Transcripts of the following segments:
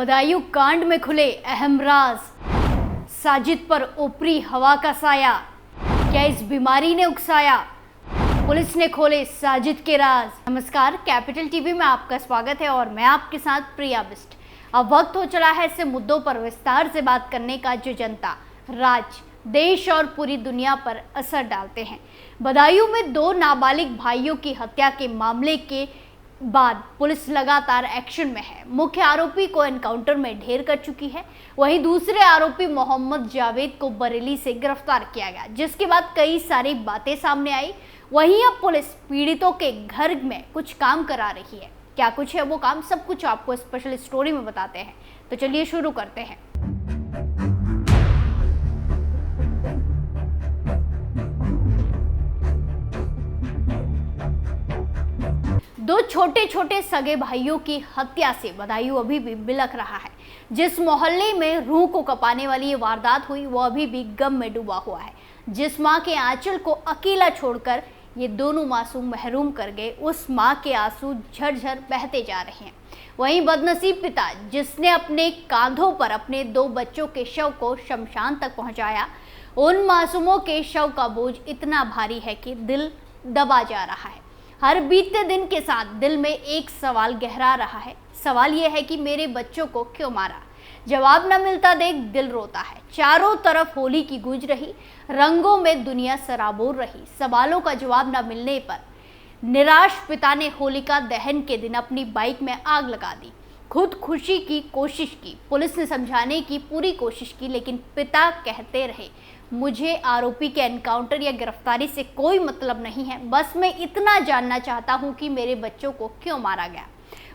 बदायूं कांड में खुले अहम राज। साजिद पर ऊपरी हवा का साया, क्या इस बीमारी ने उकसाया? पुलिस ने खोले साजिद के राज। नमस्कार, कैपिटल टीवी में आपका स्वागत है और मैं आपके साथ प्रिया बिस्ट। अब वक्त हो चला है ऐसे मुद्दों पर विस्तार से बात करने का जो जनता, राज्य, देश और पूरी दुनिया पर असर डालते हैं। बदायूं में 2 नाबालिग भाइयों की हत्या के मामले के बाद पुलिस लगातार एक्शन में है। मुख्य आरोपी को एनकाउंटर में ढेर कर चुकी है। वहीं दूसरे आरोपी मोहम्मद जावेद को बरेली से गिरफ्तार किया गया, जिसके बाद कई सारी बातें सामने आई। वहीं अब पुलिस पीड़ितों के घर में कुछ काम करा रही है। क्या कुछ है वो काम, सब कुछ आपको स्पेशल स्टोरी में बताते हैं। तो चलिए शुरू करते हैं। दो छोटे छोटे सगे भाइयों की हत्या से बदायूं अभी भी बिलख रहा है। जिस मोहल्ले में रूह को कपाने वाली ये वारदात हुई वो अभी भी गम में डूबा हुआ है। जिस मां के आंचल को अकेला छोड़कर ये दोनों मासूम महरूम कर गए, उस मां के आंसू झरझर बहते जा रहे हैं। वहीं बदनसीब पिता, जिसने अपने कांधों पर अपने 2 बच्चों के शव को शमशान तक पहुंचाया, उन मासूमों के शव का बोझ इतना भारी है कि दिल दबा जा रहा है। हर बीतते दिन के साथ दिल में एक सवाल गहरा रहा है। सवाल यह है कि मेरे बच्चों को क्यों मारा? जवाब न मिलता देख दिल रोता है। चारों तरफ होली की गूंज रही, रंगों में दुनिया सराबोर रही। सवालों का जवाब न मिलने पर निराश पिता ने होलिका दहन के दिन अपनी बाइक में आग लगा दी। खुद खुशी की कोशिश की, पुलिस ने समझाने की पूरी कोशिश की, लेकिन पिता कहते रहे, मुझे आरोपी के एनकाउंटर या गिरफ्तारी से कोई मतलब नहीं है, बस मैं इतना जानना चाहता हूं कि मेरे बच्चों को क्यों मारा गया।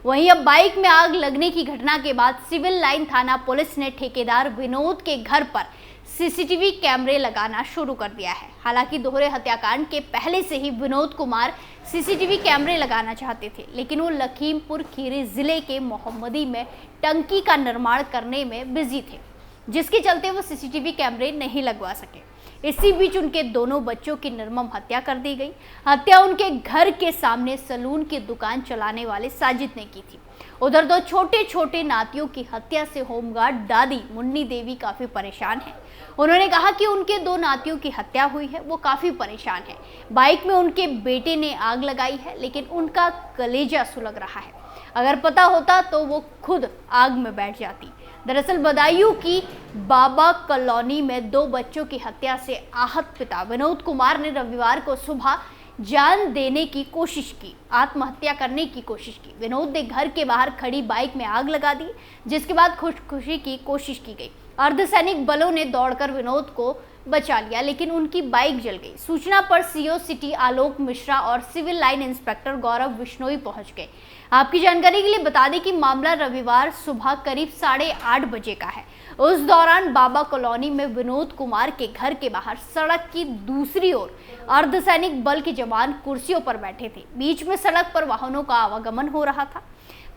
वहीं अब बाइक में आग लगने की घटना के बाद सिविल लाइन थाना पुलिस ने ठेकेदार विनोद के घर पर सीसीटीवी कैमरे लगाना शुरू कर दिया है। हालांकि दोहरे हत्याकांड के पहले से ही विनोद कुमार सीसीटीवी कैमरे लगाना चाहते थे, लेकिन वो लखीमपुर खीरी जिले के मोहम्मदी में टंकी का निर्माण करने में बिजी थे, जिसके चलते वो सीसीटीवी कैमरे नहीं लगवा सके। इसी बीच उनके दोनों बच्चों की निर्मम हत्या कर दी गई। हत्या उनके घर के सामने सलून की दुकान चलाने वाले साजिद ने की थी। उधर 2 छोटे छोटे नातियों की हत्या से होमगार्ड दादी मुन्नी देवी काफी परेशान है। उन्होंने कहा कि उनके 2 नातियों की हत्या हुई है, वो काफी परेशान है। बाइक में उनके बेटे ने आग लगाई है, लेकिन उनका कलेजा सुलग रहा है। अगर पता होता तो वो खुद आग में बैठ जाती। दरअसल बदायूं की बाबा कॉलोनी में 2 बच्चों की हत्या से आहत पिता विनोद कुमार ने रविवार को सुबह जान देने की कोशिश की, आत्महत्या करने की कोशिश की। विनोद ने घर के बाहर खड़ी बाइक में आग लगा दी, जिसके बाद खुदकुशी की कोशिश की गई। अर्धसैनिक बलों ने दौड़कर विनोद को बचा लिया, लेकिन उनकी बाइक जल गई। सूचना पर सीओ सिटी आलोक मिश्रा और सिविल लाइन इंस्पेक्टर गौरव बिश्नोई पहुंच गए। आपकी जानकारी के लिए बता दें कि मामला रविवार सुबह करीब 8:30 बजे का है। उस दौरान बाबा कॉलोनी में विनोद कुमार के घर के बाहर सड़क की दूसरी ओर अर्धसैनिक बल के जवान कुर्सियों पर बैठे थे। बीच में सड़क पर वाहनों का आवागमन हो रहा था।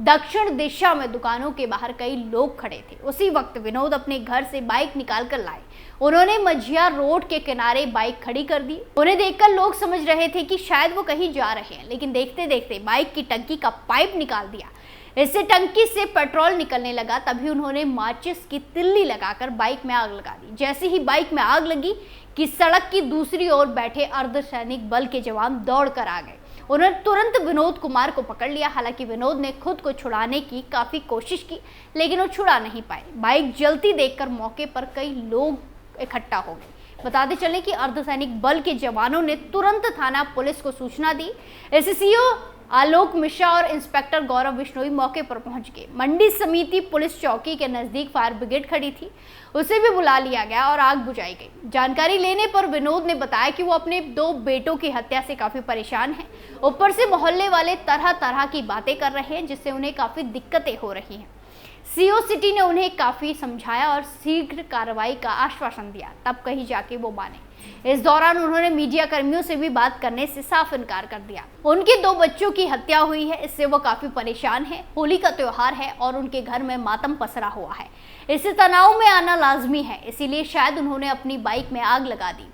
दक्षिण दिशा में दुकानों के बाहर कई लोग खड़े थे। उसी वक्त विनोद अपने घर से बाइक निकाल कर लाए। उन्होंने मझिया रोड के किनारे बाइक खड़ी कर दी। उन्हें देखकर लोग समझ रहे थे कि शायद वो कहीं जा रहे हैं, लेकिन देखते देखते बाइक की टंकी का पाइप निकाल दिया। इससे टंकी से पेट्रोल निकलने लगा। तभी उन्होंने माचिस की तिल्ली लगाकर बाइक में आग लगा दी। जैसे ही बाइक में आग लगी कि सड़क की दूसरी ओर बैठे अर्धसैनिक बल के जवान दौड़कर आ गए। उन्होंने तुरंत विनोद कुमार को पकड़ लिया। हालांकि विनोद ने खुद को छुड़ाने की काफी कोशिश की, लेकिन वो छुड़ा नहीं पाए। बाइक जलती देखकर मौके पर कई लोग इकट्ठा हो गए। बताते चले कि अर्धसैनिक बल के जवानों ने तुरंत थाना पुलिस को सूचना दी। एससीओ आलोक मिश्रा और इंस्पेक्टर गौरव बिश्नोई मौके पर पहुंच गए। मंडी समिति पुलिस चौकी के नजदीक फायर ब्रिगेड खड़ी थी, उसे भी बुला लिया गया और आग बुझाई गई। जानकारी लेने पर विनोद ने बताया कि वो अपने 2 बेटों की हत्या से काफी परेशान हैं। ऊपर से मोहल्ले वाले तरह तरह की बातें कर रहे हैं, जिससे उन्हें काफी दिक्कतें हो रही हैं। सीओ सिटी ने उन्हें काफी समझाया और शीघ्र कार्रवाई का आश्वासन दिया, तब कहीं जाके वो माने। इस दौरान उन्होंने मीडिया कर्मियों से भी बात करने से साफ इनकार कर दिया। उनके 2 बच्चों की हत्या हुई है, इससे वो काफी परेशान है। होली का त्योहार है और उनके घर में मातम पसरा हुआ है। इससे तनाव में आना लाजमी है, इसीलिए शायद उन्होंने अपनी बाइक में आग लगा दी।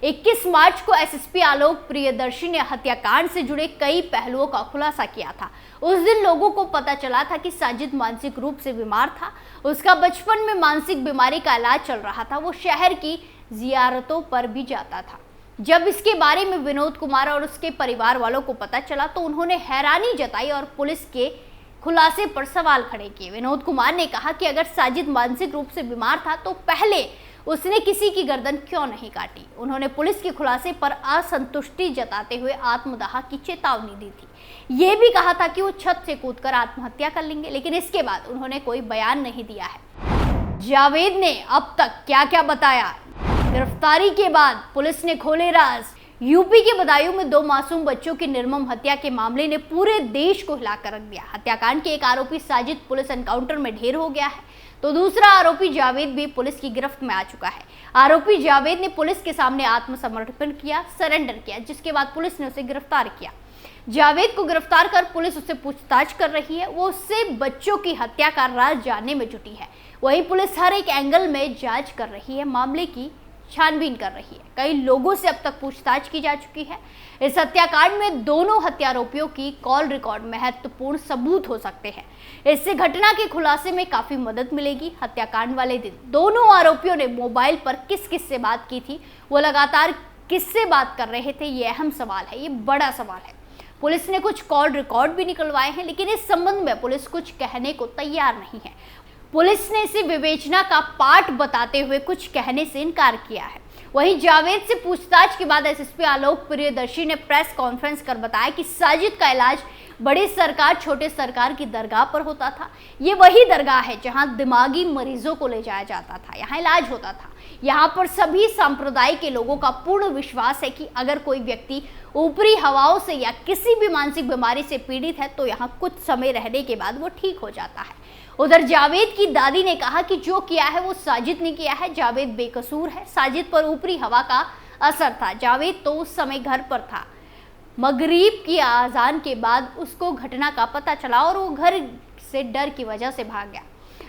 21 मार्च को एसएसपी आलोक प्रियदर्शी ने हत्याकांड से जुड़े कई पहलुओं का खुलासा किया था। उस दिन लोगों को पता चला था कि साजिद मानसिक रूप से बीमार था। उसका बचपन में मानसिक बीमारी का इलाज चल रहा था। वो शहर की जियारतों पर भी जाता था। जब इसके बारे में विनोद कुमार और उसके परिवार वालों को पता चला तो उन्होंने हैरानी जताई और पुलिस के खुलासे पर सवाल खड़े किए। विनोद कुमार ने कहा कि अगर साजिद मानसिक रूप से बीमार था तो पहले उसने किसी की गर्दन क्यों नहीं काटी। उन्होंने पुलिस के खुलासे पर असंतुष्टि जताते हुए आत्मदाह की चेतावनी दी थी। ये भी कहा था कि वो छत से कूदकर आत्महत्या कर लेंगे, लेकिन इसके बाद उन्होंने कोई बयान नहीं दिया है। जावेद ने अब तक क्या क्या बताया। गिरफ्तारी के बाद पुलिस ने खोले राज। यूपी के बदायूं में 2 मासूम बच्चों की निर्मम हत्या के मामले ने पूरे देश को हिलाकर रख दिया। हत्याकांड के एक आरोपी साजिद पुलिस एनकाउंटर में ढेर हो गया है, तो दूसरा आरोपी जावेद भी पुलिस की गिरफ्त में आ चुका है। आरोपी जावेद ने पुलिस के सामने आत्मसमर्पण किया, सरेंडर किया, जिसके बाद पुलिस ने उसे गिरफ्तार किया। जावेद को गिरफ्तार कर पुलिस उससे पूछताछ कर रही है। वो उससे बच्चों की हत्या का राज जानने में जुटी है। वहीं पुलिस हर एक एंगल में जांच कर रही है, मामले की छानबीन कर रही है। कई लोगों से अब तक पूछताछ की जा चुकी है। इस हत्याकांड में दोनों हत्यारोपियों की कॉल रिकॉर्ड महत्वपूर्ण सबूत हो सकते हैं। इससे घटना के खुलासे में काफी मदद मिलेगी। हत्याकांड वाले दिन दोनों आरोपियों ने मोबाइल पर किस किस से बात की थी, वो लगातार किससे बात कर रहे थे, ये अहम सवाल है, ये बड़ा सवाल है। पुलिस ने कुछ कॉल रिकॉर्ड भी निकलवाए हैं, लेकिन इस संबंध में पुलिस कुछ कहने को तैयार नहीं है। पुलिस ने इसे विवेचना का पार्ट बताते हुए कुछ कहने से इनकार किया है। वहीं जावेद से पूछताछ के बाद एसएसपी आलोक प्रियदर्शी ने प्रेस कॉन्फ्रेंस कर बताया कि साजिद का इलाज बड़ी सरकार छोटे सरकार की दरगाह पर होता था। ये वही दरगाह है जहां दिमागी मरीजों को ले जाया जाता था, यहाँ इलाज होता था। यहाँ पर सभी संप्रदाय के लोगों का पूर्ण विश्वास है कि अगर कोई व्यक्ति ऊपरी हवाओं से या किसी भी मानसिक बीमारी से पीड़ित है तो यहाँ कुछ समय रहने के बाद वो ठीक हो जाता है। उधर जावेद की दादी ने कहा कि जो किया है वो साजिद ने किया है, जावेद बेकसूर है। साजिद पर ऊपरी हवा का असर था। जावेद तो उस समय घर पर था। मगरिब की आजान के बाद उसको घटना का पता चला और वो घर से डर की वजह से भाग गया।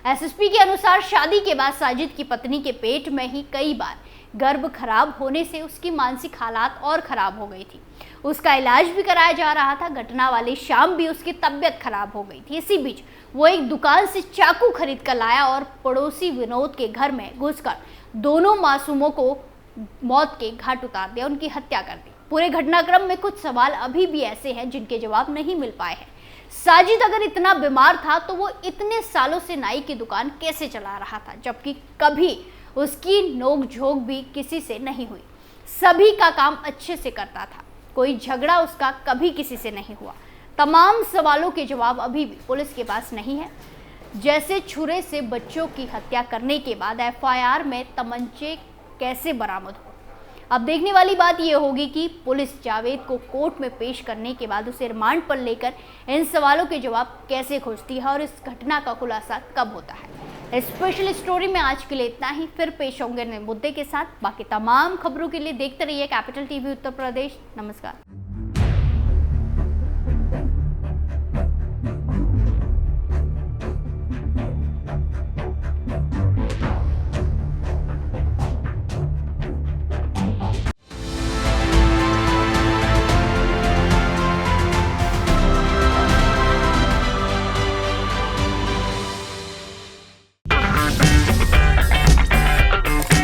एसएसपी के अनुसार शादी के बाद साजिद की पत्नी के पेट में ही कई बार गर्भ खराब होने से उसकी मानसिक हालात और खराब हो गई थी। उसका इलाज भी कराया जा रहा था। घटना वाली शाम भी उसकी तबीयत खराब हो गई थी। इसी बीच वो एक दुकान से चाकू खरीद कर लाया और पड़ोसी विनोद के घर में घुसकर दोनों मासूमों को मौत के घाट उतार दिया, उनकी हत्या कर दी। पूरे घटनाक्रम में कुछ सवाल अभी भी ऐसे हैं जिनके जवाब नहीं मिल पाए हैं। साजिद अगर इतना बीमार था तो वो इतने सालों से नाई की दुकान कैसे चला रहा था, जबकि कभी उसकी नोक-झोंक भी किसी से नहीं हुई। सभी का काम अच्छे से करता था, कोई झगड़ा उसका कभी किसी से नहीं हुआ। तमाम सवालों के जवाब अभी भी पुलिस के पास नहीं है। जैसे छुरे से बच्चों की हत्या करने के बाद एफआईआर में तमंचे कैसे बरामद हो। अब देखने वाली बात यह होगी कि पुलिस जावेद को कोर्ट में पेश करने के बाद उसे रिमांड पर लेकर इन सवालों के जवाब कैसे खोजती है और इस घटना का खुलासा कब होता है। स्पेशल स्टोरी में आज के लिए इतना ही। फिर पेश होंगे नए मुद्दे के साथ। बाकी तमाम खबरों के लिए देखते रहिए कैपिटल टीवी उत्तर प्रदेश। नमस्कार।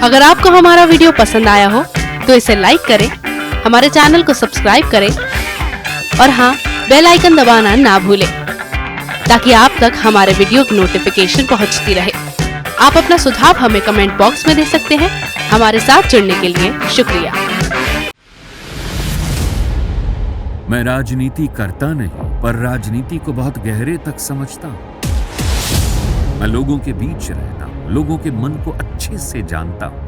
अगर आपको हमारा वीडियो पसंद आया हो तो इसे लाइक करें, हमारे चैनल को सब्सक्राइब करें और हाँ, बेल आइकन दबाना ना भूलें ताकि आप तक हमारे वीडियो की नोटिफिकेशन पहुंचती रहे। आप अपना सुझाव हमें कमेंट बॉक्स में दे सकते हैं। हमारे साथ जुड़ने के लिए शुक्रिया। मैं राजनीति करता नहीं, पर राजनीति को बहुत गहरे तक समझता हूं। मैं लोगों के बीच रहता हूं, लोगों के मन को अच्छे से जानता हूं।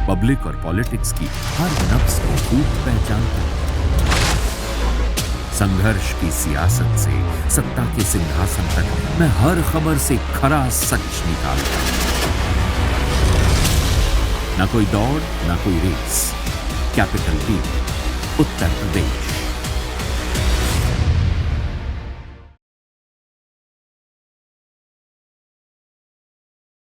पब्लिक और पॉलिटिक्स की हर नब्ज को खूब पहचानता हूं। संघर्ष की सियासत से सत्ता के सिंहासन तक मैं हर खबर से खरा सच निकालता हूं। ना कोई दौड़, ना कोई race. Capital TV, Uttar Pradesh.